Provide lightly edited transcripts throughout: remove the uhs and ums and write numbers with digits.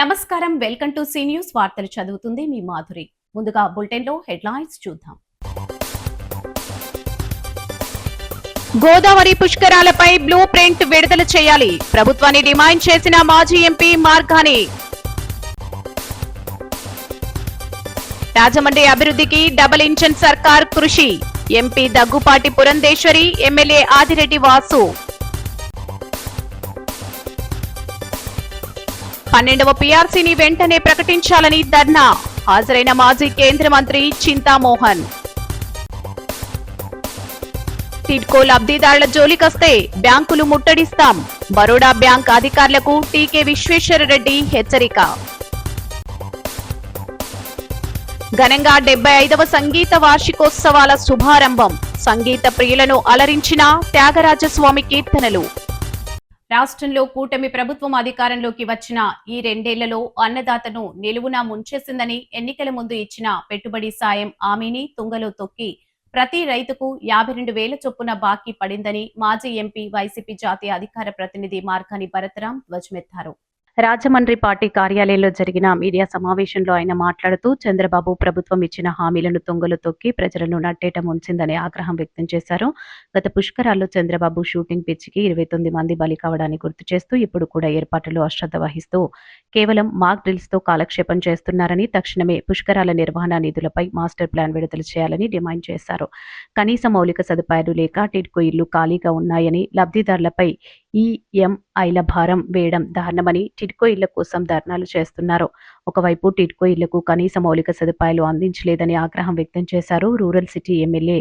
నమస్కారం, welcome to C news. వార్తలు చదువుతుంది మీ మాధురి. ముందుగా బులెటిన్ లో హెడ్లైన్స్ చూద్దాం. గోదావరి పుష్కరాలపై బ్లూ ప్రింట్ విడుదల చేయాలి, ప్రభుత్వాన్ని డిమాండ్ చేసిన మాజీ ఎంపీ మార్గాని. రాజమండ్రి అభివృద్ధికి డబుల్ ఇంజన్ సర్కార్ కృషి, ఎంపీ దగ్గుపాటి పురంధేశ్వరి, ఎమ్మెల్యే ఆదిరెడ్డి వాసు. 12వ పీఆర్సీని వెంటనే ప్రకటించాలని ధర్నా, హాజరైన మాజీ కేంద్ర మంత్రి చింతామోహన్. టిడ్కో లబ్ధిదారుల జోలికొస్తే బ్యాంకులు ముట్టడిస్తాం, బరోడా బ్యాంక్ అధికారులకు టీకే విశ్వేశ్వరరెడ్డి హెచ్చరిక. ఘనంగా 75వ సంగీత వార్షికోత్సవాల శుభారంభం, సంగీత ప్రియులను అలరించిన త్యాగరాజస్వామి కీర్తనలు. రాష్ట్రంలో కూటమి ప్రభుత్వం అధికారంలోకి వచ్చిన ఈ 2 ఏళ్లలో అన్నదాతను నిలువునా ముంచేసిందని ఎన్నికల ముందు ఇచ్చిన పెట్టుబడి సాయం హామీని తుంగలో తొక్కి ప్రతి రైతుకు 52,000 చొప్పున బాకీ పడిందని మాజీ ఎంపీ వైసీపీ జాతీయ అధికార ప్రతినిధి మార్గాని భరతరాం ధ్వజమెత్తారు. రాజమండ్రి పార్టీ కార్యాలయంలో జరిగిన మీడియా సమావేశంలో ఆయన మాట్లాడుతూ చంద్రబాబు ప్రభుత్వం ఇచ్చిన హామీలను తుంగలు తొక్కి ప్రజలను నట్టేట ముంచిందని ఆగ్రహం వ్యక్తం చేశారు. గత పుష్కరాల్లో చంద్రబాబు షూటింగ్ పిచ్చికి 29 మంది బలి కావడాన్ని గుర్తు చేస్తూ ఇప్పుడు కూడా ఏర్పాట్లలో అశ్రద్ధ వహిస్తూ కేవలం మాక్ డ్రిల్స్ తో కాలక్షేపం చేస్తున్నారని, తక్షణమే పుష్కరాల నిర్వహణ నిధులపై మాస్టర్ ప్లాన్ విడుదల చేయాలని డిమాండ్ చేశారు. కనీస మౌలిక సదుపాయాలు లేక టిడ్కో ఇళ్లు ఖాళీగా ఉన్నాయని, లబ్ధిదారులపై ఈఎంఐల భారం వేయడం దారుణమని, టిడ్కో ఇళ్ల కోసం ధర్నాలు చేస్తున్నారు. ఒకవైపు టిడ్కో ఇళ్లకు కనీస మౌలిక సదుపాయాలు అందించలేదని ఆగ్రహం వ్యక్తం చేశారు. రూరల్ సిటీ ఎమ్మెల్యే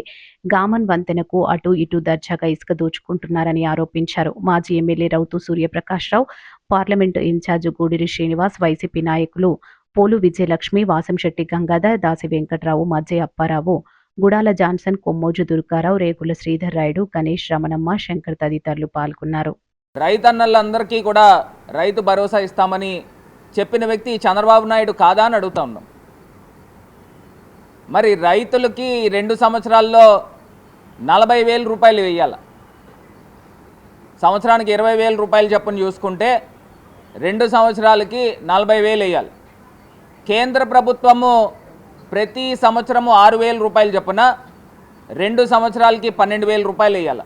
గామన్ వంతెనకు అటు ఇటు దర్జాగా ఇసుక దోచుకుంటున్నారని ఆరోపించారు. మాజీ MLA Rowthu Suryaprakashrao, parliament incharge Guduri Srinivas, YCP నాయకులు పోలు విజయలక్ష్మి, వాసంశెట్టి గంగాధర్, దాసి వెంకట్రావు, మజ్జయ్య అప్పారావు, గుడాల జాన్సన్, కొమ్మోజు దుర్గారావు, రేగుల శ్రీధర్ రాయుడు, గణేష్, రమణమ్మ, శంకర్ తదితరులు పాల్గొన్నారు. రైతన్నలందరికీ కూడా రైతు భరోసా ఇస్తామని చెప్పిన వ్యక్తి చంద్రబాబు నాయుడు కాదా అని అడుగుతా ఉన్నాం. మరి రైతులకి 2 సంవత్సరాల్లో 40,000 రూపాయలు వేయాలి, సంవత్సరానికి 20,000 రూపాయలు చొప్పున చూసుకుంటే 2 సంవత్సరాలకి 40,000 వేయాలి. కేంద్ర ప్రభుత్వము ప్రతి సంవత్సరము 6,000 రూపాయలు చొప్పున 2 సంవత్సరాలకి 12,000 రూపాయలు వేయాలి.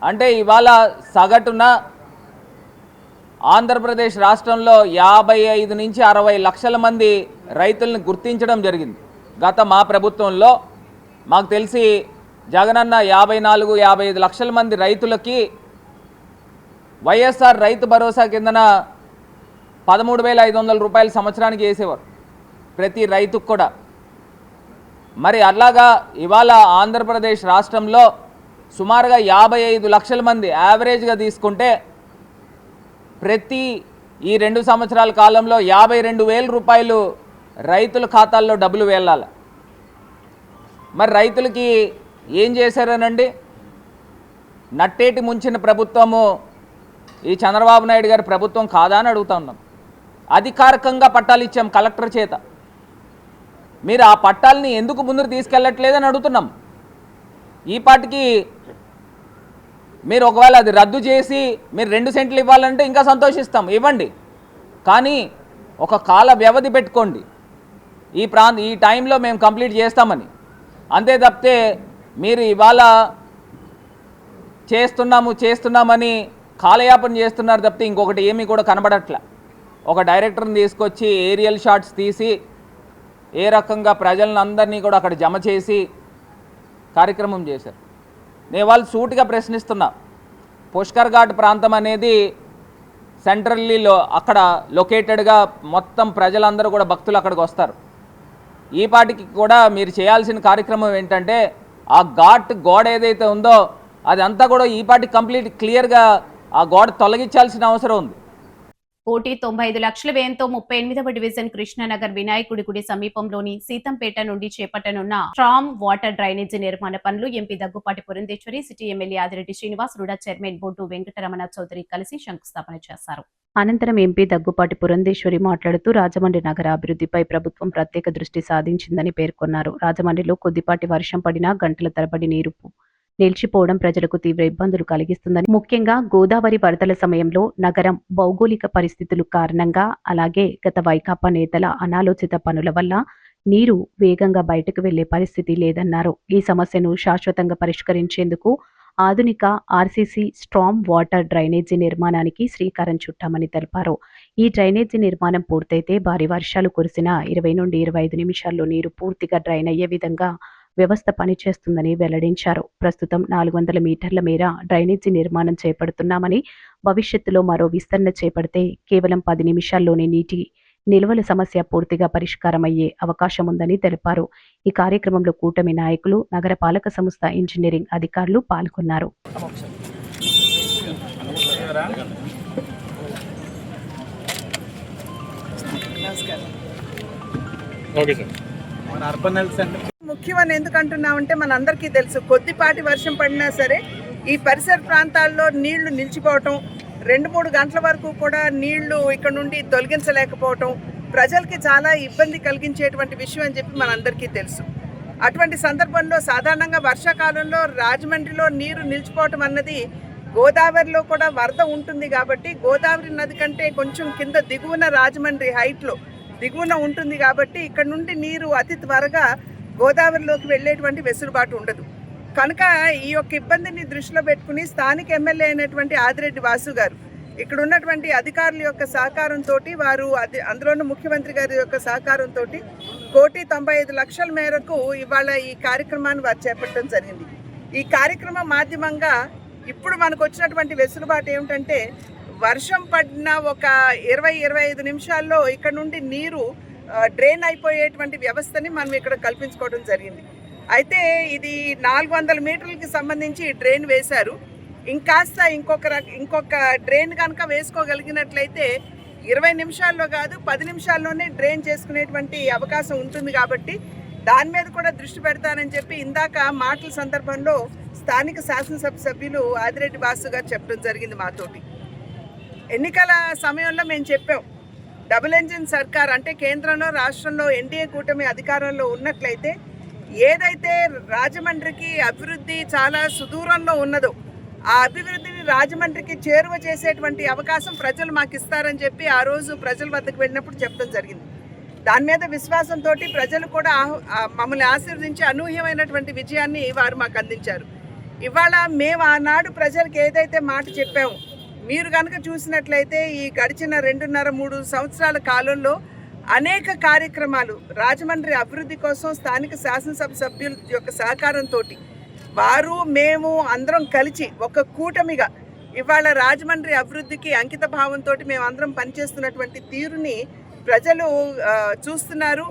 అంటే ఇవాళ సగటున ఆంధ్రప్రదేశ్ రాష్ట్రంలో 55 నుంచి 60 లక్షల మంది రైతులను గుర్తించడం జరిగింది. గత మా ప్రభుత్వంలో మాకు తెలిసి జగనన్న 54-55 లక్షల మంది రైతులకి వైఎస్ఆర్ రైతు భరోసా కిందన 13,500 రూపాయలు సంవత్సరానికి వేసేవారు ప్రతి రైతుకు కూడా. మరి అలాగా ఇవాళ ఆంధ్రప్రదేశ్ రాష్ట్రంలో సుమారుగా 55 లక్షల మంది యావరేజ్గా తీసుకుంటే ప్రతి ఈ 2 సంవత్సరాల కాలంలో 52,000 రూపాయలు రైతుల ఖాతాల్లో డబ్బులు వెళ్ళాలి. మరి రైతులకి ఏం చేశారనండి? నట్టేటి ముంచిన ప్రభుత్వము ఈ చంద్రబాబు నాయుడు గారి ప్రభుత్వం కాదా అని అడుగుతా ఉన్నాం. అధికారికంగా పట్టాలు ఇచ్చాం కలెక్టర్ చేత, మీరు ఆ పట్టాలని ఎందుకు ముందుకు తీసుకెళ్ళట్లేదని అడుగుతున్నాం. ఈ పాటికి మీరు ఒకవేళ అది రద్దు చేసి మీరు 2 సెంట్లు ఇవ్వాలంటే ఇంకా సంతోషిస్తాం, ఇవ్వండి. కానీ ఒక కాల వ్యవధి పెట్టుకోండి, ఈ టైంలో మేము కంప్లీట్ చేస్తామని. అంతే తప్పితే మీరు ఇవాళ చేస్తున్నామని కాలయాపన చేస్తున్నారు తప్పితే ఇంకొకటి ఏమీ కూడా కనబడట్లే. ఒక డైరెక్టర్ని తీసుకొచ్చి ఏరియల్ షాట్స్ తీసి ఏ రకంగా ప్రజలను అందరినీ కూడా అక్కడ జమ చేసి కార్యక్రమం చేశారు. నేను వాళ్ళు సూటిగా ప్రశ్నిస్తున్నా, పుష్కర్ ఘాట్ ప్రాంతం అనేది సెంట్రల్లీలో అక్కడ లొకేటెడ్గా మొత్తం ప్రజలందరూ కూడా భక్తులు అక్కడికి వస్తారు. ఈ పాటికి కూడా మీరు చేయాల్సిన కార్యక్రమం ఏంటంటే ఆ ఘాట్ గోడ ఏదైతే ఉందో అదంతా కూడా ఈ పాటికి కంప్లీట్ క్లియర్గా ఆ గోడ తొలగించాల్సిన అవసరం ఉంది. 195 లక్షల వ్యయంతో 38వ డివిజన్ కృష్ణానగర్ వినాయకుడి గుడి సమీపంలోని సీతంపేట నుండి చేపట్టనున్న స్ట్రామ్ వాటర్ డ్రైనేజీ నిర్మాణ పనులు MP Daggubati Purandeswari, city MLA Adireddy Srinivas, RUDA chairman Boddu Venkataramana Chowdary కలిసి శంకుస్థాపన చేశారు. అనంతరం ఎంపీ దగ్గుపాటి పురంధేశ్వరి మాట్లాడుతూ రాజమండ్రి నగర అభివృద్ధిపై ప్రభుత్వం ప్రత్యేక దృష్టి సాధించిందని పేర్కొన్నారు. రాజమండ్రిలో కొద్దిపాటి వర్షం పడినా గంటల తరబడి నీరు నిలిచిపోవడం ప్రజలకు తీవ్ర ఇబ్బందులు కలిగిస్తుందని, ముఖ్యంగా గోదావరి వరదల సమయంలో నగరం భౌగోళిక పరిస్థితులు కారణంగా, అలాగే గత వైకాపా నేతల అనాలోచిత పనుల వల్ల నీరు వేగంగా బయటకు వెళ్లే పరిస్థితి లేదన్నారు. ఈ సమస్యను శాశ్వతంగా పరిష్కరించేందుకు ఆధునిక ఆర్సీసీ స్ట్రామ్ వాటర్ డ్రైనేజీ నిర్మాణానికి శ్రీకారం చుట్టామని తెలిపారు. ఈ డ్రైనేజీ నిర్మాణం పూర్తయితే భారీ వర్షాలు కురిసిన 20 నుండి 25 నిమిషాల్లో నీరు పూర్తిగా డ్రైన్ అయ్యే విధంగా వ్యవస్థ పనిచేస్తుందని వెల్లడించారు. ప్రస్తుతం 400 మీటర్ల మేర డ్రైనేజీ నిర్మాణం చేపడుతున్నామని, భవిష్యత్తులో మరో విస్తరణ చేపడితే కేవలం 10 నిమిషాల్లోనే నీటి నిల్వల సమస్య పూర్తిగా పరిష్కారమయ్యే అవకాశం ఉందని తెలిపారు. ఈ కార్యక్రమంలో కూటమి నాయకులు, నగర పాలక సంస్థ ఇంజనీరింగ్ అధికారులు పాల్గొన్నారు. ముఖ్యమని ఎందుకు అంటున్నామంటే మనందరికీ తెలుసు, కొద్దిపాటి వర్షం పడినా సరే ఈ పరిసర ప్రాంతాల్లో నీళ్లు నిలిచిపోవటం, 2-3 గంటల వరకు కూడా నీళ్లు ఇక్కడ నుండి తొలగించలేకపోవటం ప్రజలకి చాలా ఇబ్బంది కలిగించేటువంటి విషయం అని చెప్పి మనందరికీ తెలుసు. అటువంటి సందర్భంలో సాధారణంగా వర్షాకాలంలో రాజమండ్రిలో నీరు నిలిచిపోవటం అన్నది గోదావరిలో కూడా వరద ఉంటుంది కాబట్టి, గోదావరి నది కంటే కొంచెం కింద దిగువన రాజమండ్రి హైట్లో దిగువన ఉంటుంది కాబట్టి ఇక్కడ నుండి నీరు అతి త్వరగా గోదావరిలోకి వెళ్ళేటువంటి వెసులుబాటు ఉండదు. కనుక ఈ యొక్క ఇబ్బందిని దృష్టిలో పెట్టుకుని స్థానిక ఎమ్మెల్యే అయినటువంటి ఆదిరెడ్డి వాసు గారు ఇక్కడ ఉన్నటువంటి అధికారుల యొక్క సహకారంతో, వారు అందులోనూ ముఖ్యమంత్రి గారి యొక్క సహకారంతో 1,95,00,000 మేరకు ఇవాళ ఈ కార్యక్రమాన్ని వారు చేపట్టడం జరిగింది. ఈ కార్యక్రమం మాధ్యమంగా ఇప్పుడు మనకు వచ్చినటువంటి వెసులుబాటు ఏమిటంటే, వర్షం పడిన ఒక 20-25 నిమిషాల్లో ఇక్కడ నుండి నీరు డ్రైన్ అయిపోయేటువంటి వ్యవస్థని మనం ఇక్కడ కల్పించుకోవడం జరిగింది. అయితే ఇది 400 మీటర్లకి సంబంధించి డ్రైన్ వేశారు. ఇంకాస్త ఇంకొక డ్రైన్ కనుక వేసుకోగలిగినట్లయితే 20 నిమిషాల్లో కాదు 10 నిమిషాల్లోనే డ్రైన్ చేసుకునేటువంటి అవకాశం ఉంటుంది. కాబట్టి దాని మీద కూడా దృష్టి పెడతానని చెప్పి ఇందాక మాటల సందర్భంలో స్థానిక శాసనసభ సభ్యులు ఆదిరెడ్డి వాసు గారు చెప్పడం జరిగింది మాతోటి. ఎన్నికల సమయంలో మేము చెప్పాం, డబుల్ ఇంజిన్ సర్కార్ అంటే కేంద్రంలో రాష్ట్రంలో ఎన్డీఏ కూటమి అధికారంలో ఉన్నట్లయితే ఏదైతే రాజమండ్రికి అభివృద్ధి చాలా సుదూరంలో ఉన్నదో ఆ అభివృద్ధిని రాజమండ్రికి చేరువ చేసేటువంటి అవకాశం ప్రజలు మాకు ఇస్తారని చెప్పి ఆ రోజు ప్రజల వద్దకు వెళ్ళినప్పుడు చెప్పడం జరిగింది. దాని మీద విశ్వాసంతో ప్రజలు కూడా మమ్మల్ని ఆశీర్వదించి అనూహ్యమైనటువంటి విజయాన్ని వారు మాకు అందించారు. ఇవాళ మేము ఆనాడు ప్రజలకు ఏదైతే మాట చెప్పామో, మీరు కనుక చూసినట్లయితే ఈ గడిచిన 2.5-3 సంవత్సరాల కాలంలో అనేక కార్యక్రమాలు రాజమండ్రి అభివృద్ధి కోసం స్థానిక శాసనసభ సభ్యుల యొక్క సహకారంతో వారు మేము అందరం కలిసి ఒక కూటమిగా ఇవాళ రాజమండ్రి అభివృద్ధికి అంకిత భావంతో మేము అందరం పనిచేస్తున్నటువంటి తీరుని ప్రజలు చూస్తున్నారు.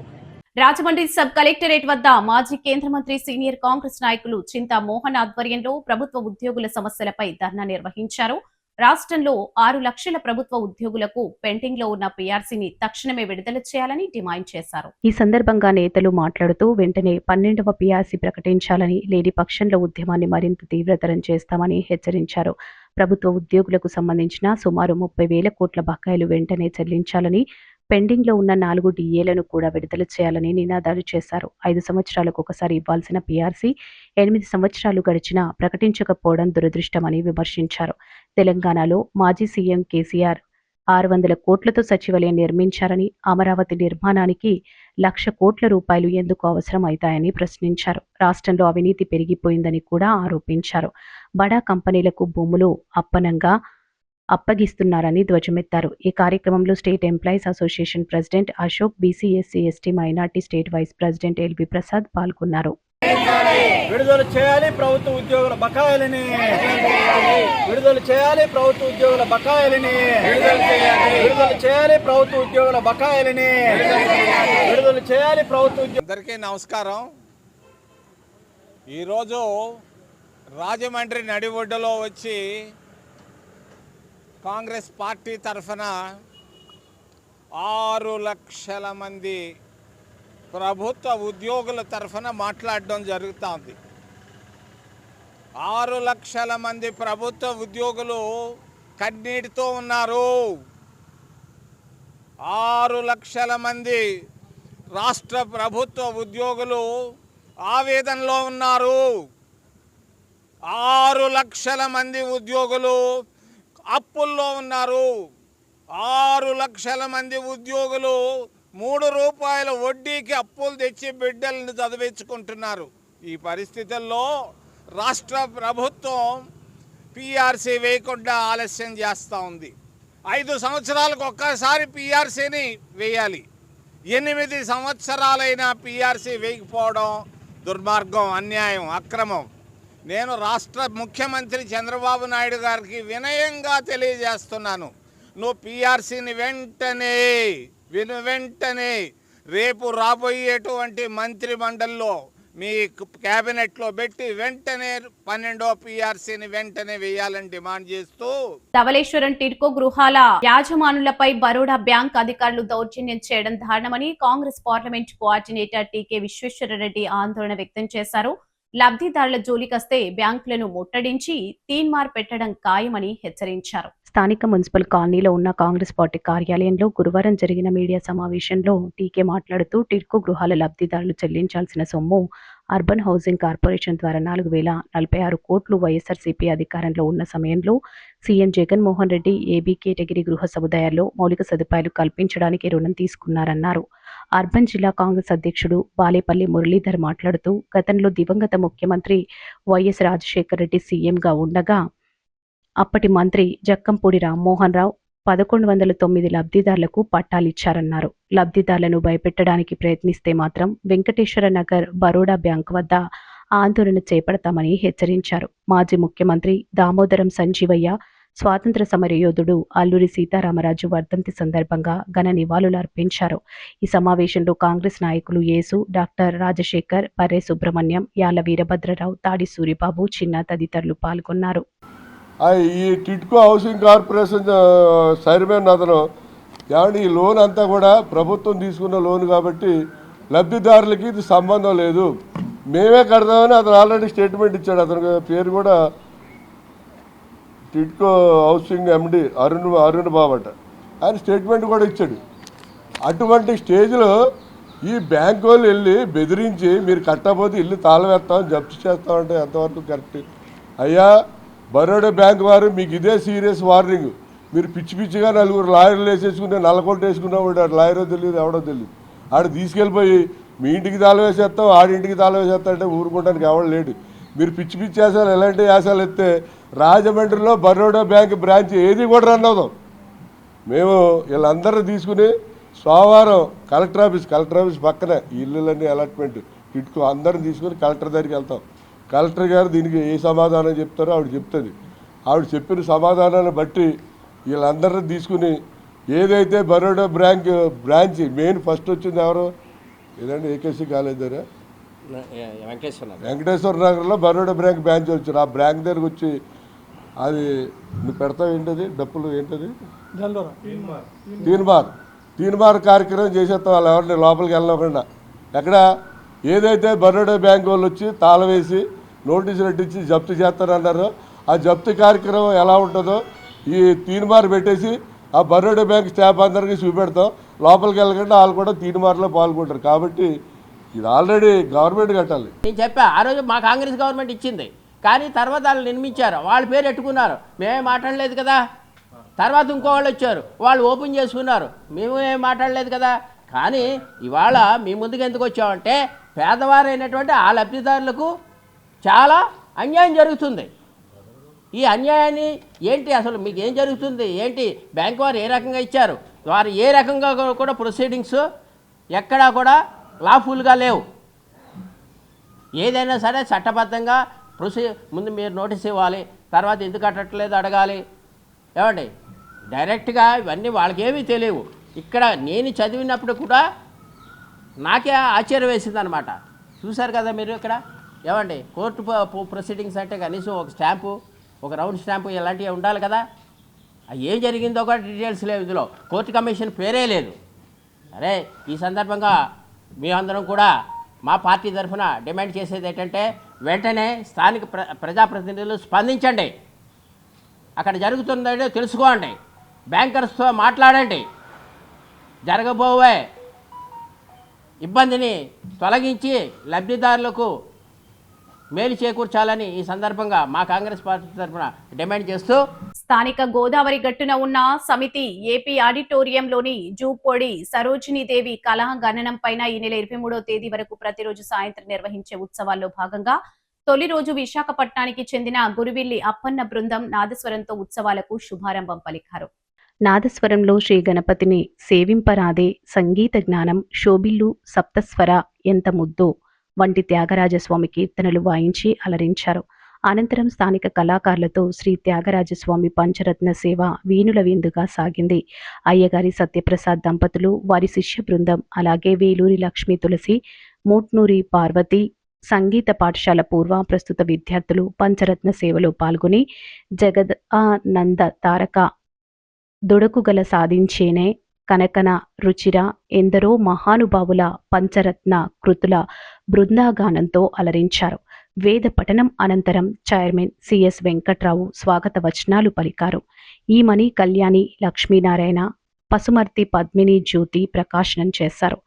రాజమండ్రి సబ్ కలెక్టరేట్ వద్ద మాజీ కేంద్ర మంత్రి సీనియర్ కాంగ్రెస్ నాయకులు చింతా మోహన్ ఆధ్వర్యంలో ప్రభుత్వ ఉద్యోగుల సమస్యలపై ధర్నా నిర్వహించారు. రాష్ట్రంలో 6 లక్షల ప్రభుత్వ ఉద్యోగులకు పెండింగ్ లో ఉన్న పీఆర్సీని తక్షణమే విడుదల చేయాలని డిమాండ్ చేశారు. ఈ సందర్భంగా నేతలు మాట్లాడుతూ వెంటనే 12వ పీఆర్సీ ప్రకటించాలని, లేని పక్షంలో ఉద్యమాన్ని మరింత తీవ్రతరం చేస్తామని హెచ్చరించారు. ప్రభుత్వ ఉద్యోగులకు సంబంధించిన సుమారు 30,000 కోట్ల బకాయిలు వెంటనే చెల్లించాలని, పెండింగ్ లో ఉన్న 4 డిఏలను కూడా విడుదల చేయాలని నినాదాలు చేశారు. 5 సంవత్సరాలకు ఒకసారి ఇవ్వాల్సిన పీఆర్సీ 8 సంవత్సరాలు గడిచినా ప్రకటించకపోవడం దురదృష్టమని విమర్శించారు. తెలంగాణలో మాజీ సీఎం కేసీఆర్ 600 కోట్లతో సచివాలయం నిర్మించారని, అమరావతి నిర్మాణానికి 1,00,000 కోట్ల రూపాయలు ఎందుకు అవసరం అవుతాయని ప్రశ్నించారు. రాష్ట్రంలో అవినీతి పెరిగిపోయిందని కూడా ఆరోపించారు. బడా కంపెనీలకు భూములు అప్పనంగా అప్పగిస్తున్నారని ధ్వజమెత్తారు. ఈ కార్యక్రమంలో state employees association president Ashok, BC, SC, ST, minority state vice president LB Prasad పాల్గొన్నారు. విడుదల చేయాలి ప్రభుత్వ ఉద్యోగుల బకాయిలని, విడుదల చేయాలి ప్రభుత్వ ఉద్యోగుల బకాయిలని, విడుదల చేయాలి ప్రభుత్వ ఉద్యోగుల బకాయిలని, విడుదల చేయాలి ప్రభుత్వ ఉద్యోగులు. అందరికీ నమస్కారం. ఈరోజు రాజమండ్రి నడిబొడ్డులో వచ్చి కాంగ్రెస్ పార్టీ తరఫున 6 లక్షల మంది ప్రభుత్వ ఉద్యోగుల తరఫున మాట్లాడడం జరుగుతుంది. 6 లక్షల మంది ప్రభుత్వ ఉద్యోగులు కన్నీటితో ఉన్నారు. 6 లక్షల మంది రాష్ట్ర ప్రభుత్వ ఉద్యోగులు ఆవేదనలో ఉన్నారు. 6 లక్షల మంది ఉద్యోగులు అప్పుల్లో ఉన్నారు. 6 లక్షల మంది ఉద్యోగులు 3 రూపాయల వడ్డీకి అప్పులు తెచ్చి బిడ్డలను చదివించుకుంటున్నారు. ఈ పరిస్థితుల్లో రాష్ట్ర ప్రభుత్వం పిఆర్సీ వేయకుండా ఆలస్యం చేస్తూ ఉంది. 5 సంవత్సరాలకు ఒక్కసారి పిఆర్సీని వేయాలి. 8 సంవత్సరాలైనా పిఆర్సీ వేయకపోవడం దుర్మార్గం, అన్యాయం, అక్రమం. నేను రాష్ట్ర ముఖ్యమంత్రి చంద్రబాబు నాయుడు గారికి వినయంగా తెలియజేస్తున్నాను, నువ్వు పిఆర్సీని వెంటనే రేపు రాబోయేటువంటి మంత్రి మండలిలో మీ క్యాబినెట్లో పెట్టి వెంటనే 12వ పిఆర్సీని వెంటనే వేయాలని డిమాండ్ చేస్తూ ధవళేశ్వరం టిడ్కో గృహాల యాజమానులపై బరోడా బ్యాంక్ అధికారులు దౌర్జన్యం చేయడం దారుణమని కాంగ్రెస్ పార్లమెంట్ కోఆర్డినేటర్ టీకే విశ్వేశ్వరరెడ్డి ఆందోళన వ్యక్తం చేశారు. లబ్ధిదారుల జోలికస్తే బ్యాంకులను ముట్టడించి తీన్మార్ పెట్టడం ఖాయమని హెచ్చరించారు. స్థానిక మున్సిపల్ కాలనీలో ఉన్న కాంగ్రెస్ పార్టీ కార్యాలయంలో గురువారం జరిగిన మీడియా సమావేశంలో టీకే మాట్లాడుతూ టిడ్కో గృహాల లబ్ధిదారులు చెల్లించాల్సిన సొమ్ము అర్బన్ హౌసింగ్ కార్పొరేషన్ ద్వారా 4,046 కోట్లు వైఎస్ఆర్సీపీ అధికారంలో ఉన్న సమయంలో CM Jaganmohan Reddy AB category గృహ సముదాయాల్లో మౌలిక సదుపాయాలు కల్పించడానికి రుణం తీసుకున్నారన్నారు. అర్బన్ జిల్లా కాంగ్రెస్ అధ్యక్షుడు బాలేపల్లి మురళీధర్ మాట్లాడుతూ గతంలో దివంగత ముఖ్యమంత్రి వైఎస్ రాజశేఖర రెడ్డి సీఎంగా ఉండగా అప్పటి మంత్రి జక్కంపూడి రామ్మోహన్ రావు 1109 లబ్ధిదారులకు పట్టాలిచ్చారన్నారు. లబ్ధిదారులను భయపెట్టడానికి ప్రయత్నిస్తే మాత్రం వెంకటేశ్వర నగర్ బరోడా బ్యాంక్ వద్ద ఆందోళన చేపడతామని హెచ్చరించారు. మాజీ ముఖ్యమంత్రి దామోదరం సంజీవయ్య, స్వాతంత్ర సమరయోధుడు అల్లూరి సీతారామరాజు వర్ధంతి సందర్భంగా ఘన నివాళులు అర్పించారు. ఈ సమావేశంలో కాంగ్రెస్ నాయకులు యేసు, డాక్టర్ రాజశేఖర్, పర్రే సుబ్రహ్మణ్యం, యాళ్ల వీరభద్రరావు, తాడి సూరిబాబు, చిన్న తదితరులు పాల్గొన్నారు. ఈ టిడ్కో హౌసింగ్ కార్పొరేషన్ చైర్మన్ అతను ఏమంటే ఈ లోన్ అంతా కూడా ప్రభుత్వం తీసుకున్న లోన్ కాబట్టి లబ్ధిదారులకి ఇది సంబంధం లేదు, మేమే కడదామని అతను ఆల్రెడీ స్టేట్మెంట్ ఇచ్చాడు. అతని పేరు కూడా టిడ్కో హౌసింగ్ ఎండి అరుణ్ బాబట. ఆయన స్టేట్మెంట్ కూడా ఇచ్చాడు. అటువంటి స్టేజ్లో ఈ బ్యాంక్ వాళ్ళు వెళ్ళి బెదిరించి మీరు కట్టకపోతే ఇల్లు తాళం వేస్తామని జప్తు చేస్తామంటే ఎంతవరకు కరెక్ట్? అయ్యా, బరోడా బ్యాంక్ వారు మీకు ఇదే సీరియస్ వార్నింగ్. మీరు పిచ్చిగా 4 లాయర్లు వేసేసుకుని నల్లకొట్టు వేసుకున్నాడు. లాయరో తెలియదు, ఎవడో తెలియదు. ఆడు తీసుకెళ్ళిపోయి మీ ఇంటికి తాళం వేసేస్తాం, ఆడింటికి తాళం వేసేస్తా అంటే ఊరుకోవడానికి ఎవడు లేడు. మీరు పిచ్చి వేసాలు ఎలాంటి వేసాలు ఎత్తే రాజమండ్రిలో బరోడా బ్యాంక్ బ్రాంచ్ ఏది కూడా రన్ అవుదాం. మేము వీళ్ళందరూ తీసుకుని సోమవారం కలెక్టర్ ఆఫీస్ పక్కన ఇల్లులన్నీ అలాట్మెంట్ టిడ్కో అందరం తీసుకుని కలెక్టర్ దగ్గరికి వెళ్తాం. కలెక్టర్ గారు దీనికి ఏ సమాధానం చెప్తారో ఆవిడ చెప్తుంది. ఆవిడ చెప్పిన సమాధానాన్ని బట్టి వీళ్ళందరినీ తీసుకుని ఏదైతే బరోడా బ్రాంచ్ మెయిన్ ఫస్ట్ వచ్చింది ఎవరు ఏదంటే ఏకేసీ కాలేజ్ దగ్గర వెంకటేశ్వర నగర్లో బరోడా బ్రాంచ్ వచ్చారు. ఆ బ్రాంచ్ దగ్గరకు వచ్చి అది నువ్వు పెడతావు ఏంటది డప్పులు ఏంటది తీన్మార్ కార్యక్రమం చేసేస్తాం. వాళ్ళు ఎవరిని లోపలికి వెళ్ళకుండా ఎక్కడ ఏదైతే బరోడా బ్యాంక్ వాళ్ళు వచ్చి తాళం వేసి నోటీసులు పెట్టించి జప్తు చేస్తారన్నారో ఆ జప్తు కార్యక్రమం ఎలా ఉంటుందో ఈ తీన్మార్ పెట్టేసి ఆ బరోడా బ్యాంక్ స్టాఫ్ అందరికీ చూపెడతాం. లోపలికి వెళ్ళకుండా వాళ్ళు కూడా తీన్మార్లో పాల్గొంటారు. కాబట్టి ఇది ఆల్రెడీ గవర్నమెంట్ కట్టాలి. నేను చెప్పా ఆ రోజు మా కాంగ్రెస్ గవర్నమెంట్ ఇచ్చింది, కానీ తర్వాత వాళ్ళు నిర్మించారు, వాళ్ళ పేరు పెట్టుకున్నారు, మేమే మాట్లాడలేదు కదా. తర్వాత ఇంకో వాళ్ళు వచ్చారు, వాళ్ళు ఓపెన్ చేసుకున్నారు, మేము ఏం మాట్లాడలేదు కదా. కానీ ఇవాళ మీ ముందుకు ఎందుకు వచ్చామంటే పేదవారైనటువంటి ఆ లబ్ధిదారులకు చాలా అన్యాయం జరుగుతుంది. ఈ అన్యాయాన్ని ఏంటి అసలు మీకు ఏం జరుగుతుంది ఏంటి? బ్యాంక్ వారు ఏ రకంగా ఇచ్చారు, వారు ఏ రకంగా కూడా ప్రొసీడింగ్స్ ఎక్కడా కూడా లాఫుల్గా లేవు. ఏదైనా సరే చట్టబద్ధంగా ముందు మీరు నోటీస్ ఇవ్వాలి, తర్వాత ఎందుకు కట్టట్లేదు అడగాలి. ఏమండి డైరెక్ట్గా ఇవన్నీ వాళ్ళకేమీ తెలియవు. ఇక్కడ నేను చదివినప్పుడు కూడా నాకే ఆశ్చర్యం వేసింది అనమాట. చూశారు కదా మీరు ఇక్కడ ఏమండి కోర్టు ప్రొసీడింగ్స్ అంటే కనీసం ఒక స్టాంపు, ఒక రౌండ్ స్టాంపు ఇలాంటివి ఉండాలి కదా. ఏం జరిగిందో కూడా డీటెయిల్స్ లేవు, ఇందులో కోర్టు కమిషన్ పేరే లేదు. అరే ఈ సందర్భంగా మేమందరం కూడా మా పార్టీ తరఫున డిమాండ్ చేసేది ఏంటంటే వెంటనే స్థానిక ప్రజాప్రతినిధులు స్పందించండి, అక్కడ జరుగుతుందో తెలుసుకోండి, బ్యాంకర్స్తో మాట్లాడండి, జరగబోయే ఇబ్బందిని తొలగించి లబ్ధిదారులకు మేలు చేకూర్చాలని ఈ సందర్భంగా మా కాంగ్రెస్ పార్టీ తరఫున డిమాండ్ చేస్తూ స్థానిక గోదావరి గట్టున ఉన్న సమితి ఏపీ ఆడిటోరియంలోని జూపొడి సరోజినీదేవి కళా గణనం పైన ఈ నెల 23వ తేదీ వరకు ప్రతిరోజు సాయంత్రం నిర్వహించే ఉత్సవాల్లో భాగంగా తొలి రోజు విశాఖపట్నానికి చెందిన గురువిల్లి అప్పన్న బృందం నాదస్వరంతో ఉత్సవాలకు శుభారంభం పలికారు. నాదస్వరంలో శ్రీ గణపతిని సేవింపరాదే, సంగీత జ్ఞానం, శోభిల్లు, సప్తస్వర, ఎంత ముద్దో వంటి త్యాగరాజస్వామి కీర్తనలు వాయించి అలరించారు. అనంతరం స్థానిక కళాకారులతో శ్రీ త్యాగరాజస్వామి పంచరత్న సేవ వీణుల విందుగా సాగింది. అయ్యగారి సత్యప్రసాద్ దంపతులు, వారి శిష్య బృందం, అలాగే వేలూరి లక్ష్మీ తులసి, మూట్నూరి పార్వతి సంగీత పాఠశాల పూర్వ ప్రస్తుత విద్యార్థులు పంచరత్న సేవలో పాల్గొని జగదానంద తారక దొడకుగల సాధించేనే కనకన రుచిర ఎందరో మహానుభావుల పంచరత్న కృతుల బృందాగానంతో అలరించారు. వేద పఠనం అనంతరం చైర్మన్ సిఎస్ వెంకట్రావు స్వాగత వచనాలు పలికారు. ఈమని కళ్యాణి లక్ష్మీనారాయణ, పసుమర్తి పద్మిని జ్యోతి ప్రకాశనం చేశారు.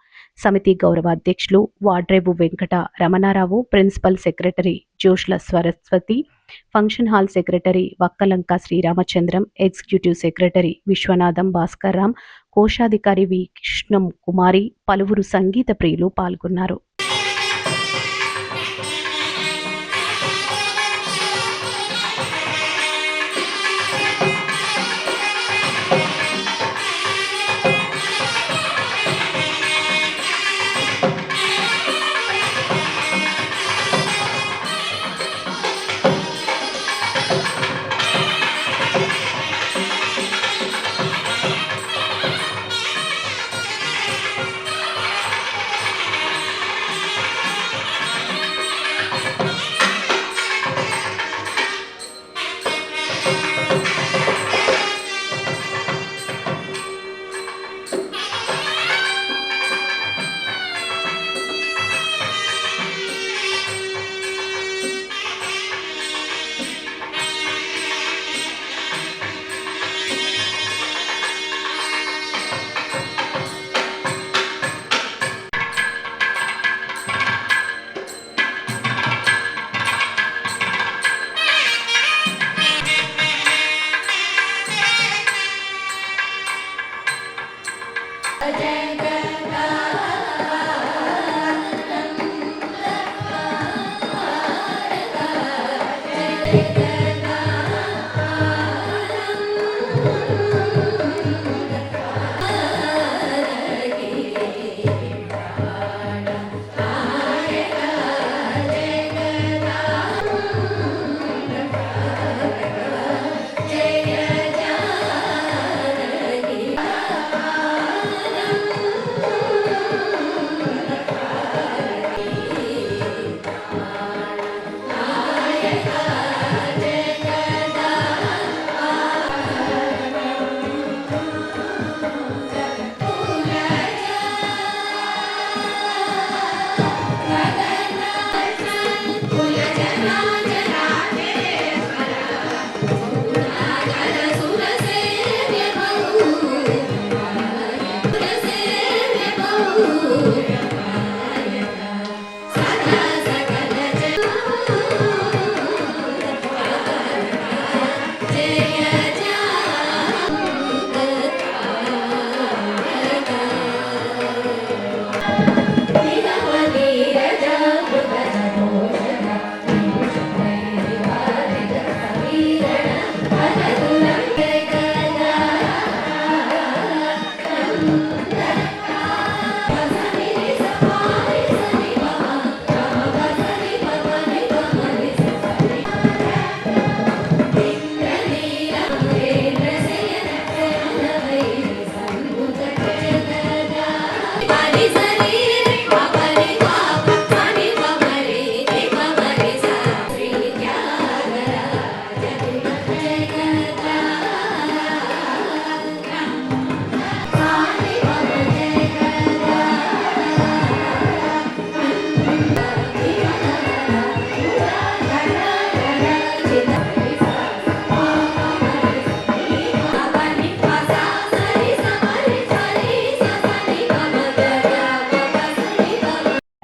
సమితి గౌరవ అధ్యక్షులు Vadrevu Venkata Ramanarao, principal secretary Joshla Saraswati, function hall secretary Vakkalanka Sriramachandram, executive secretary Viswanatham Bhaskarram, కోశాధికారి వి కృష్ణం కుమారి, పలువురు సంగీత ప్రియులు పాల్గొన్నారు.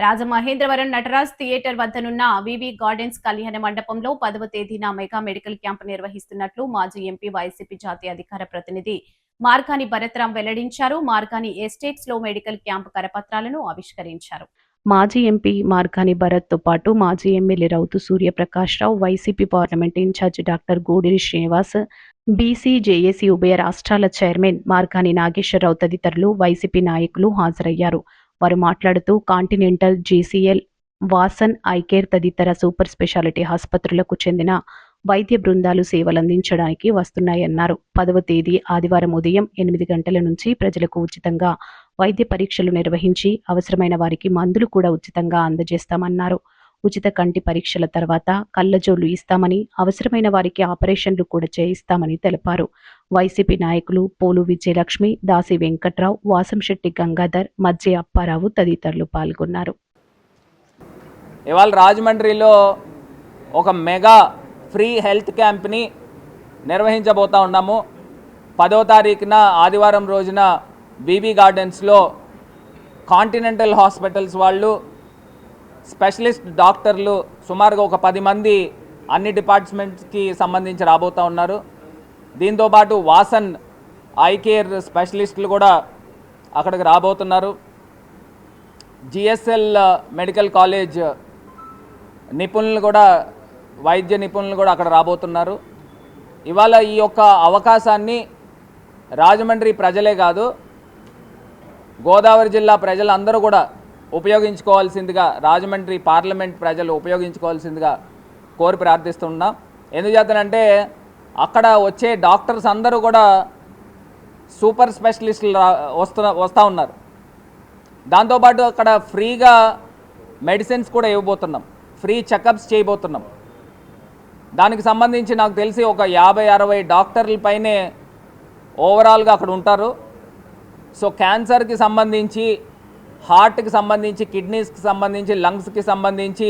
రాజమహేంద్రవరం నటరాజ్ థియేటర్ వద్దనున్న వివి గార్డెన్స్ కళ్యాణ మండపంలో 10వ తేదీన మెగా మెడికల్ క్యాంప్ నిర్వహిస్తున్నట్లు మాజీ ఎంపీ వైసీపీ జాతీయ అధికార ప్రతినిధి మార్గాని భరత్రాం వెల్లడించారు. మార్గాని ఎస్టేట్స్ లో మెడికల్ క్యాంప్ కరపత్రాలను ఆవిష్కరించారు. మాజీ ఎంపీ మార్గాని భరత్తో పాటు మాజీ MLA Rowthu Suryaprakashrao, YCP parliament incharge doctor Guduri Srinivas, BC JAC ఉభయ రాష్ట్రాల చైర్మన్ మార్గాని నాగేశ్వరరావు తదితరులు వైసీపీ నాయకులు హాజరయ్యారు. వారు మాట్లాడుతూ కాంటినెంటల్, జీసీఎల్, వాసన్, ఐకేర్ తదితర సూపర్ స్పెషాలిటీ ఆసుపత్రులకు చెందిన వైద్య బృందాలు సేవలందించడానికి వస్తున్నాయన్నారు. 10వ తేదీ ఆదివారం ఉదయం 8 గంటల నుంచి ప్రజలకు ఉచితంగా వైద్య పరీక్షలు నిర్వహించి అవసరమైన వారికి మందులు కూడా ఉచితంగా అందజేస్తామన్నారు. ఉచిత కంటి పరీక్షల తర్వాత కళ్ళజోళ్లు ఇస్తామని, అవసరమైన వారికి ఆపరేషన్లు కూడా చేయిస్తామని తెలిపారు. వైసీపీ నాయకులు పోలు విజయలక్ష్మి, దాసి వెంకట్రావు, వాసంశెట్టి గంగాధర్, మజ్జి అప్పారావు తదితరులు పాల్గొన్నారు. ఇవాళ రాజమండ్రిలో ఒక మెగా ఫ్రీ హెల్త్ క్యాంప్ని నిర్వహించబోతా ఉన్నాము. 10వ తారీఖున ఆదివారం రోజున బీబీ గార్డెన్స్లో కాంటినెంటల్ హాస్పిటల్స్ వాళ్ళు, స్పెషలిస్ట్ డాక్టర్లు సుమారుగా ఒక 10 మంది అన్ని డిపార్ట్మెంట్స్కి సంబంధించి రాబోతూ ఉన్నారు. దీంతోపాటు వాసన్ ఐకేర్ స్పెషలిస్టులు కూడా అక్కడికి రాబోతున్నారు. జిఎస్ఎల్ మెడికల్ కాలేజ్ నిపుణులు కూడా, వైద్య నిపుణులు కూడా అక్కడ రాబోతున్నారు. ఇవాళ ఈ యొక్క అవకాశాన్ని రాజమండ్రి ప్రజలే కాదు, గోదావరి జిల్లా ప్రజలందరూ కూడా ఉపయోగించుకోవాల్సిందిగా, రాజమండ్రి పార్లమెంట్ ప్రజలు ఉపయోగించుకోవాల్సిందిగా కోరి ప్రార్థిస్తున్నాం. ఎందుచేతనంటే అక్కడ వచ్చే డాక్టర్స్ అందరూ కూడా సూపర్ స్పెషలిస్టులు వస్తూ ఉన్నారు. దాంతోపాటు అక్కడ ఫ్రీగా మెడిసిన్స్ కూడా ఇవ్వబోతున్నాం, ఫ్రీ చెకప్స్ చేయబోతున్నాం. దానికి సంబంధించి నాకు తెలిసి ఒక 50-60 డాక్టర్ల పైనే ఓవరాల్గా అక్కడ ఉంటారు. సో క్యాన్సర్కి సంబంధించి, హార్ట్కి సంబంధించి, కిడ్నీస్కి సంబంధించి, లంగ్స్కి సంబంధించి,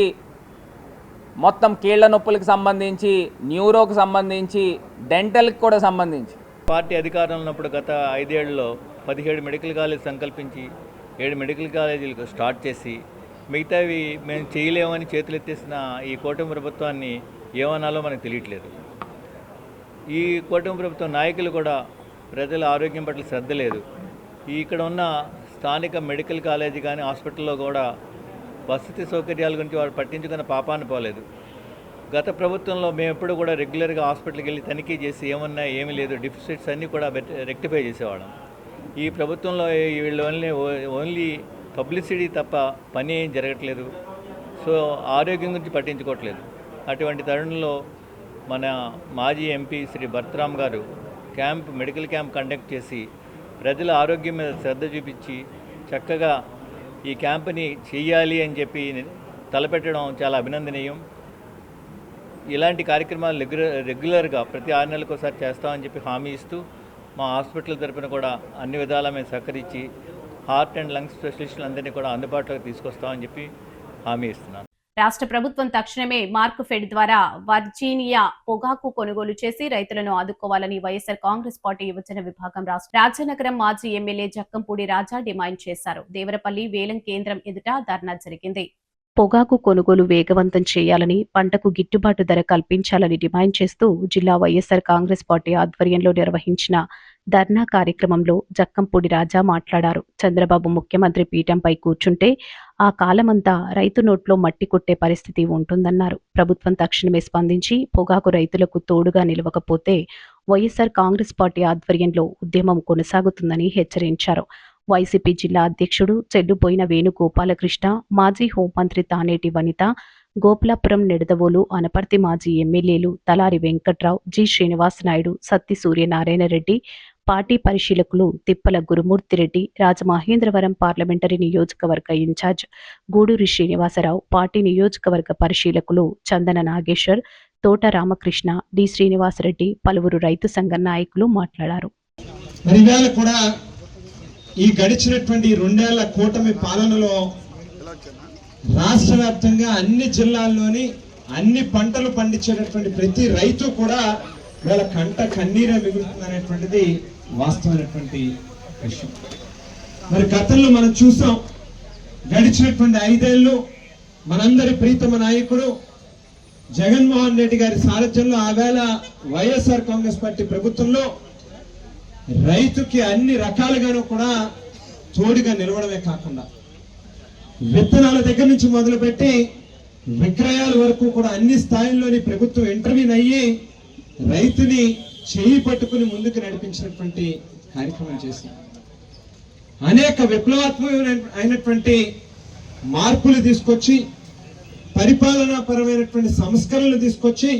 మొత్తం కీళ్ల నొప్పులకు సంబంధించి, న్యూరోకి సంబంధించి, డెంటల్కి కూడా సంబంధించి. పార్టీ అధికారంలో ఉన్నప్పుడు గత 5 ఏళ్లలో 17 మెడికల్ కాలేజ్ సంకల్పించి 7 మెడికల్ కాలేజీలకు స్టార్ట్ చేసి, మిగతావి మేము చేయలేమని చేతులెత్తేసిన ఈ కూటమి ప్రభుత్వాన్ని ఏమనాలో మనకు తెలియట్లేదు. ఈ కూటమి ప్రభుత్వం నాయకులు కూడా ప్రజల ఆరోగ్యం పట్ల శ్రద్ధ లేదు. ఇక్కడ ఉన్న స్థానిక మెడికల్ కాలేజీ కానీ హాస్పిటల్లో కూడా వసతి సౌకర్యాల గురించి వారు పట్టించుకున్న పాపాన్ని పోలేదు. గత ప్రభుత్వంలో మేము ఎప్పుడు కూడా రెగ్యులర్గా హాస్పిటల్కి వెళ్ళి తనిఖీ చేసి ఏమన్నా ఏమీ లేదు, డెఫిసిట్స్ అన్నీ కూడా రెక్టిఫై చేసేవాళ్ళం. ఈ ప్రభుత్వంలో వీళ్ళు ఓన్లీ పబ్లిసిటీ తప్ప పని ఏం జరగట్లేదు. సో ఆరోగ్యం గురించి పట్టించుకోవట్లేదు. అటువంటి తరుణంలో మన మాజీ ఎంపీ శ్రీ భరత్రాం గారు మెడికల్ క్యాంప్ కండక్ట్ చేసి ప్రజల ఆరోగ్యం మీద శ్రద్ధ చూపించి చక్కగా ఈ క్యాంప్ని చెయ్యాలి అని చెప్పి తలపెట్టడం చాలా అభినందనీయం. ఇలాంటి కార్యక్రమాలు రెగ్యులర్గా ప్రతి 6 నెలలకు ఒకసారి చేస్తామని చెప్పి హామీ ఇస్తూ మా హాస్పిటల్ తరపున కూడా అన్ని విధాలా మేము సహకరించి హార్ట్ అండ్ లంగ్స్ స్పెషలిస్టులందరినీ కూడా అందుబాటులోకి తీసుకొస్తామని చెప్పి హామీ ఇస్తున్నాను. రాష్ట్ర ప్రభుత్వం తక్షణమే మార్క్ఫెడ్ ద్వారా వర్జీనియా పొగాకు కొనుగోలు చేసి రైతులను ఆదుకోవాలని వైఎస్ఆర్ కాంగ్రెస్ పార్టీ యువజన విభాగం రాజనగరం మాజీ ఎమ్మెల్యే జక్కంపూడి రాజా డిమాండ్ చేశారు. దేవరపల్లి వేలం కేంద్రం ఎదుట ధర్నా జరిగింది. పొగాకు కొనుగోలు వేగవంతం చేయాలని, పంటకు గిట్టుబాటు ధర కల్పించాలని డిమాండ్ చేస్తూ జిల్లా వైఎస్ఆర్ కాంగ్రెస్ పార్టీ ఆధ్వర్యంలో నిర్వహించిన ధర్నా కార్యక్రమంలో జక్కంపూడి రాజా మాట్లాడారు. చంద్రబాబు ముఖ్యమంత్రి పీఠంపై కూర్చుంటే ఆ కాలమంతా రైతు నోట్లో మట్టి కొట్టే పరిస్థితి ఉంటుందన్నారు. ప్రభుత్వం తక్షణమే స్పందించి పొగాకు రైతులకు తోడుగా నిలవకపోతే వైఎస్ఆర్ కాంగ్రెస్ పార్టీ ఆధ్వర్యంలో ఉద్యమం కొనసాగుతుందని హెచ్చరించారు. వైసీపీ జిల్లా అధ్యక్షుడు చెడ్డుపోయిన వేణుగోపాలకృష్ణ, మాజీ హోంమంత్రి తానేటి వనిత, గోపాలపురం నిడదవోలు అనపర్తి మాజీ ఎమ్మెల్యేలు తలారి వెంకట్రావు, జి శ్రీనివాస్ నాయుడు, సత్తి సూర్యనారాయణ రెడ్డి, పార్టీ పరిశీలకులు తిప్పల గురుమూర్తిరెడ్డి, రాజమహేంద్రవరం పార్లమెంటరీ నియోజకవర్గ ఇన్ఛార్జ్ గూడూరి శ్రీనివాసరావు, పార్టీ నియోజకవర్గ పరిశీలకులు చందన నాగేశ్వర్, తోట రామకృష్ణ, డి శ్రీనివాసరెడ్డి, పలువురు రైతు సంఘ నాయకులు మాట్లాడారు. ఈ గడిచినటువంటి 2 ఏళ్ల కూటమి పాలనలో రాష్ట్ర వ్యాప్తంగా అన్ని జిల్లాల్లోని అన్ని పంటలు పండించేటటువంటి ప్రతి రైతు కూడా వీళ్ళ కంట కన్నీరే మిగులుతుందనేటువంటిది వాస్తవమైనటువంటి విషయం. మరి గతంలో మనం చూసాం, గడిచినటువంటి 5 ఏళ్ళు మనందరి ప్రీతమ నాయకుడు జగన్మోహన్ రెడ్డి గారి సారథ్యంలో ఆవేళ వైఎస్ఆర్ కాంగ్రెస్ పార్టీ ప్రభుత్వంలో రైతుకి అన్ని రకాలుగాను కూడా తోడుగా నిలవడమే కాకుండా విత్తనాల దగ్గర నుంచి మొదలుపెట్టి విక్రయాల వరకు కూడా అన్ని స్థాయిల్లోని ప్రభుత్వం ఇంటర్వ్యూన్ అయ్యి రైతుని చేయి పట్టుకుని ముందుకు నడిపించినటువంటి కార్యక్రమం చేసింది. అనేక విప్లవాత్మకమైనటువంటి మార్పులు తీసుకొచ్చి పరిపాలనా పరమైనటువంటి సంస్కరణలు తీసుకొచ్చి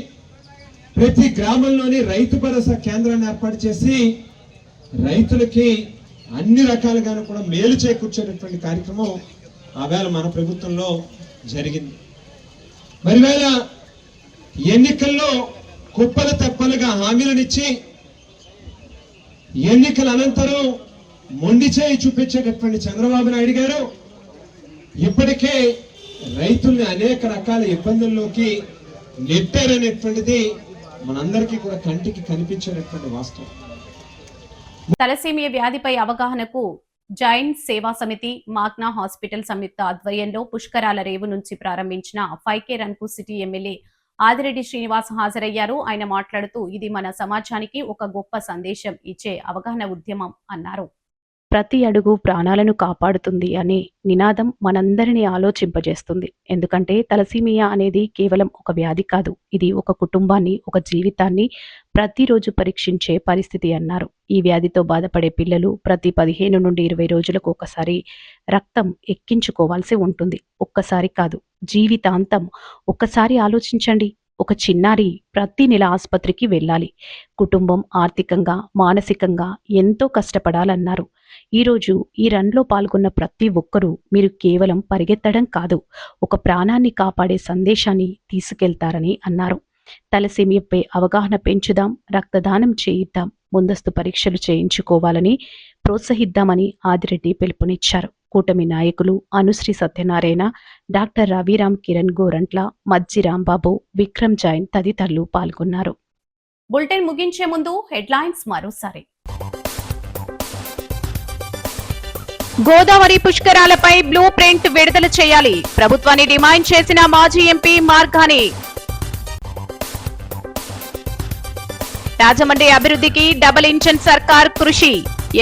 ప్రతి గ్రామంలోని రైతు భరోసా కేంద్రాన్ని ఏర్పాటు చేసి రైతులకి అన్ని రకాలుగాను కూడా మేలు చేకూర్చేటటువంటి కార్యక్రమం ఆవేళ మన ప్రభుత్వంలో జరిగింది. మరి వేళ ఎన్నికల్లో కుప్పలు తెప్పలుగా హామీలనిచ్చి ఎన్నికల అనంతరం మొండి చేయి చూపించేటటువంటి చంద్రబాబు నాయుడు గారు ఇప్పటికే రైతుల్ని అనేక రకాల ఇబ్బందుల్లోకి నెట్టారనేటువంటిది మనందరికీ కూడా కంటికి కనిపించేటటువంటి వాస్తవం. తలసేమియా వ్యాధిపై అవగాహనకు జైన్ సేవా సమితి, మాగ్నా హాస్పిటల్ సంయుక్త ఆధ్వర్యంలో పుష్కరాల రేవు నుంచి ప్రారంభించిన 5K రన్ కు సిటీ ఎమ్మెల్యే ఆదిరెడ్డి శ్రీనివాస్ హాజరయ్యారు. ఆయన మాట్లాడుతూ ఇది మన సమాజానికి ఒక గొప్ప సందేశం ఇచ్చే అవగాహన ఉద్యమం అన్నారు. ప్రతి అడుగు ప్రాణాలను కాపాడుతుంది అనే నినాదం మనందరినీ ఆలోచింపజేస్తుంది. ఎందుకంటే తలసీమియా అనేది కేవలం ఒక వ్యాధి కాదు, ఇది ఒక కుటుంబాన్ని, ఒక జీవితాన్ని ప్రతిరోజు పరీక్షించే పరిస్థితి అన్నారు. ఈ వ్యాధితో బాధపడే పిల్లలు ప్రతి 15 నుండి 20 రోజులకు ఒకసారి రక్తం ఎక్కించుకోవాల్సి ఉంటుంది. ఒక్కసారి కాదు, జీవితాంతం. ఒక్కసారి ఆలోచించండి, ఒక చిన్నారి ప్రతి నెల ఆసుపత్రికి వెళ్ళాలి. కుటుంబం ఆర్థికంగా, మానసికంగా ఎంతో కష్టపడాలన్నారు. ఈరోజు ఈ రన్లో పాల్గొన్న ప్రతి ఒక్కరూ మీరు కేవలం పరిగెత్తడం కాదు, ఒక ప్రాణాన్ని కాపాడే సందేశాన్ని తీసుకెళ్తారని అన్నారు. తలసేమియాపై అవగాహన పెంచుదాం, రక్తదానం చేయిద్దాం, ముందస్తు పరీక్షలు చేయించుకోవాలని ప్రోత్సహిద్దామని ఆదిరెడ్డి పిలుపునిచ్చారు. కూటమి నాయకులు అనుశ్రీ సత్యనారాయణ, డాక్టర్ రవిరామ్, కిరణ్ గోరంట్ల, మజ్జి రాంబాబు, విక్రమ్ జైన్ తదితరులు పాల్గొన్నారు. బులెటిన్ ముగించే ముందు హెడ్లైన్స్ మరోసారి. గోదావరి పుష్కరాలపై బ్లూ ప్రింట్ విడుదల చేయాలి, ప్రభుత్వాన్ని డిమాండ్ చేసిన మాజీ ఎంపీ మార్గాని. రాజమండ్రి అభివృద్ధికి డబుల్ ఇంజన్ సర్కార్ కృషి,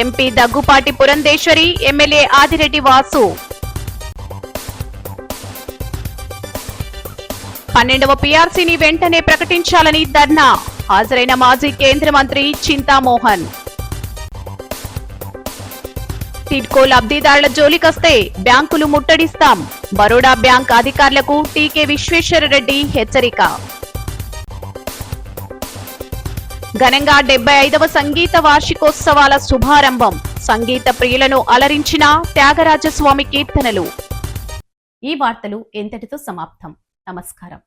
ఎంపీ దగ్గుపాటి పురంధేశ్వరి, ఎమ్మెల్యే ఆదిరెడ్డి వాసు. 12వ పీఆర్సీని వెంటనే ప్రకటించాలని ధర్నా, హాజరైన మాజీ కేంద్ర మంత్రి చింతామోహన్. టిడ్కో లబ్ధిదారుల జోలికొస్తే బ్యాంకులు ముట్టడిస్తాం, బరోడా బ్యాంక్ అధికారులకు టీకే విశ్వేశ్వరరెడ్డి హెచ్చరిక. ఘనంగా 75వ సంగీత వార్షికోత్సవాల శుభారంభం, సంగీత ప్రియులను అలరించిన త్యాగరాజస్వామి కీర్తనలు. ఈ వార్తలు ఎంతటితో సమాప్తం. నమస్కారం.